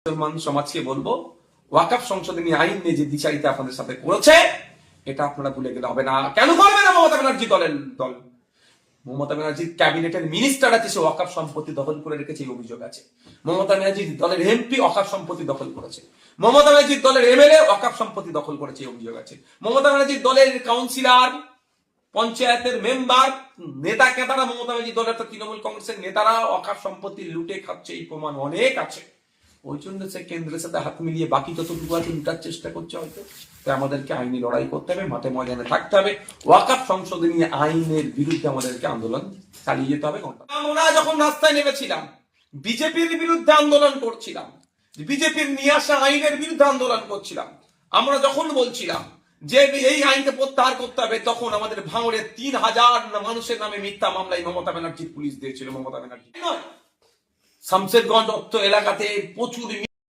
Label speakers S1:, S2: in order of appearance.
S1: মুসলমান সমাজকে বলবো, ওয়াকফ সংশোধনী আইন নিয়ে যে দ্বিচারিতা আপনাদের সাথে করেছে এটা আপনারা ভুলে গেলে হবে না। কেন করবে না মমতা ব্যানার্জি দল? মমতা ব্যানার্জির ক্যাবিনেটের মিনিস্টার আছে, সে ওয়াকফ সম্পত্তি দখল করে রেখেছে, এই অভিযোগ আছে। মমতা ব্যানার্জির দলের এমপি ওয়াকফ সম্পত্তি দখল করেছে। মমতা ব্যানার্জির দলের এমএলএ ওয়াকফ সম্পত্তি দখল করেছে, এই অভিযোগ আছে। মমতা ব্যানার্জির দলের কাউন্সিলর, পঞ্চায়েতের মেম্বার, নেতা কেতারা, মমতা ব্যানার্জি দলের তৃণমূল কংগ্রেসের নেতারা ওয়াকফ সম্পত্তি লুটে খাচ্ছে, এই প্রমাণ অনেক আছে। ওই জন্য সে কেন্দ্রের সাথে হাত মিলিয়ে বাকি যতটুকু আছে লুটার চেষ্টা করছে হয়তো। তাই আমাদেরকে আইনি লড়াই করতে হবে, মাঠে ময়দানে থাকতে হবে। ওয়াকফ সংশোধনী আইনের বিরুদ্ধে আমাদেরকে আন্দোলন চালিয়ে যেতে হবে। আমরা যখন রাস্তায় নেমেছিলাম, বিজেপির বিরুদ্ধে আন্দোলন করছিলাম, বিজেপির নিয়ে আসা আইনের বিরুদ্ধে আন্দোলন করছিলাম, আমরা যখন বলছিলাম যে এই আইনকে প্রত্যাহার করতে হবে, তখন আমাদের ভাঙড়ে ৩,০০০ মানুষের নামে মিথ্যা মামলায় মমতা ব্যানার্জির পুলিশ দিয়েছিল। মমতা ব্যানার্জি নয়, শামশেরগঞ্জ অত্র এলাকাতে প্রচুর